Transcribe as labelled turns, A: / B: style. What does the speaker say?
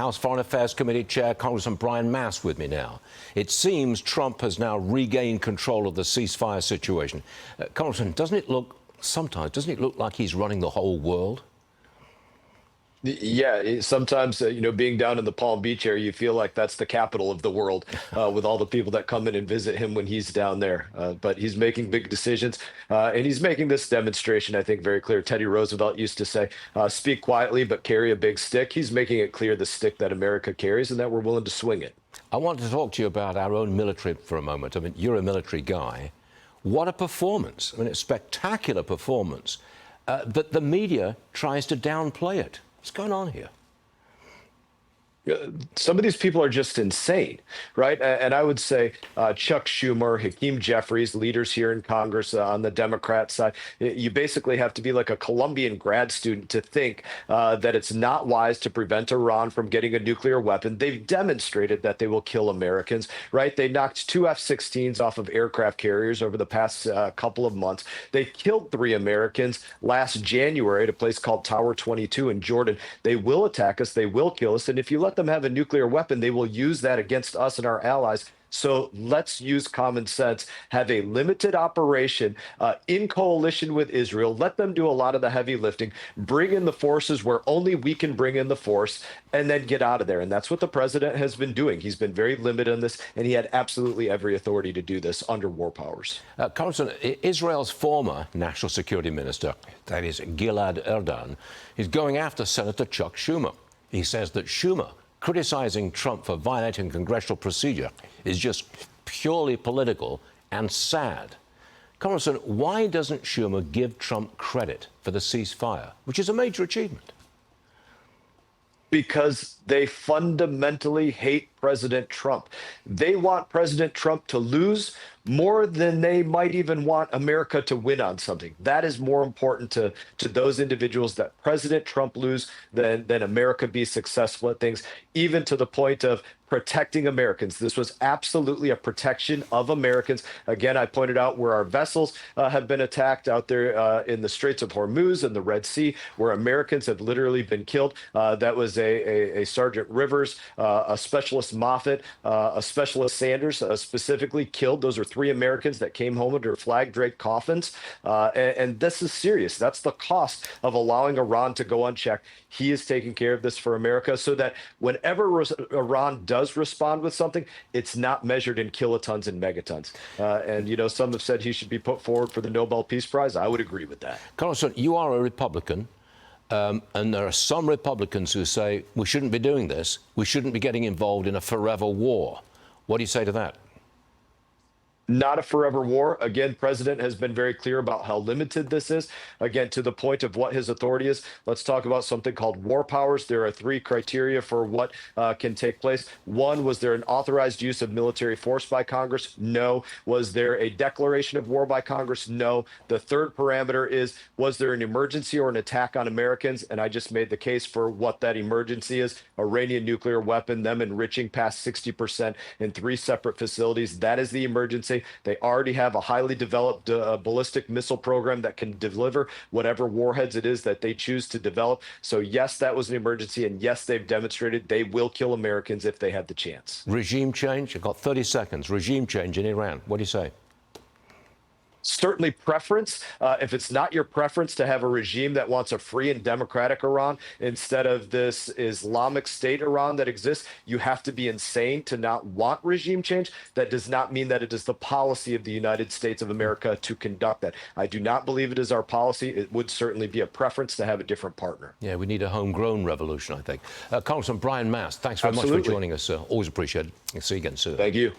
A: House Foreign Affairs Committee Chair, Congressman Brian Mast, with me now. It seems Trump has now regained control of the ceasefire situation. Congressman, doesn't it look like he's running the whole world?
B: Yeah, sometimes, being down in the Palm Beach area, you feel like that's the capital of the world with all the people that come in and visit him when he's down there. But he's making big decisions, and he's making this demonstration, I think, very clear. Teddy Roosevelt used to say, speak quietly, but carry a big stick. He's making it clear the stick that America carries and that we're willing to swing it.
A: I wanted to talk to you about our own military for a moment. I mean, you're a military guy. What a performance. I mean, it's a spectacular performance. But the media tries to downplay it. What's going on here?
B: Some of these people are just insane, right? And I would say Chuck Schumer, Hakeem Jeffries, leaders here in Congress on the Democrat side, you basically have to be like a Columbian grad student to think that it's not wise to prevent Iran from getting a nuclear weapon. They've demonstrated that they will kill Americans, right? They knocked 2 F-16s off of aircraft carriers over the past couple of months. They killed 3 Americans last January at a place called Tower 22 in Jordan. They will attack us. They will kill us. And if you let them have a nuclear weapon, they will use that against us and our allies. So let's use common sense, have a limited operation in coalition with Israel, let them do a lot of the heavy lifting, bring in the forces where only we can bring in the force, and then get out of there. And that's what the president has been doing. He's been very limited on this, and he had absolutely every authority to do this under war powers.
A: Congressman, Israel's former national security minister, that is Gilad Erdan, is going after Senator Chuck Schumer. He says that Schumer criticizing Trump for violating congressional procedure is just purely political and sad. Congressman, why doesn't Schumer give Trump credit for the ceasefire, which is a major achievement?
B: Because they fundamentally hate President Trump. They want President Trump to lose more than they might even want America to win on something. That is more important to those individuals, that President Trump lose than America be successful at things, even to the point of protecting Americans. This was absolutely a protection of Americans. Again, I pointed out where our vessels have been attacked out there in the Straits of Hormuz and the Red Sea, where Americans have literally been killed. That was a Sergeant Rivers, a Specialist Moffett, a Specialist Sanders specifically killed. Those are 3 Americans that came home under flag draped coffins. And this is serious. That's the cost of allowing Iran to go unchecked. He is taking care of this for America so that whenever Iran does respond with something, it's not measured in kilotons and megatons. And some have said he should be put forward for the Nobel Peace Prize. I would agree with that.
A: Congressman, you are a Republican, and there are some Republicans who say we shouldn't be doing this. We shouldn't be getting involved in a forever war. What do you say to that?
B: Not a forever war. Again, president has been very clear about how limited this is. Again, to the point of what his authority is, let's talk about something called war powers. There are 3 criteria for what can take place. 1, was there an authorized use of military force by Congress? No. Was there a declaration of war by Congress? No. The 3rd parameter is, was there an emergency or an attack on Americans? And I just made the case for what that emergency is. Iranian nuclear weapon, them enriching past 60% in 3 separate facilities. That is the emergency. They already have a highly developed ballistic missile program that can deliver whatever warheads it is that they choose to develop. So yes, that was an emergency. And yes, they've demonstrated they will kill Americans if they had the chance.
A: Regime change. I've got 30 seconds. Regime change in Iran. What do you say?
B: Certainly preference. If it's not your preference to have a regime that wants a free and democratic Iran instead of this Islamic State Iran that exists, you have to be insane to not want regime change. That does not mean that it is the policy of the United States of America to conduct that. I do not believe it is our policy. It would certainly be a preference to have a different partner.
A: Yeah, we need a homegrown revolution, I think. Congressman Brian Mast, thanks very much for joining us, sir. Always appreciate it. See you again soon.
B: Thank you.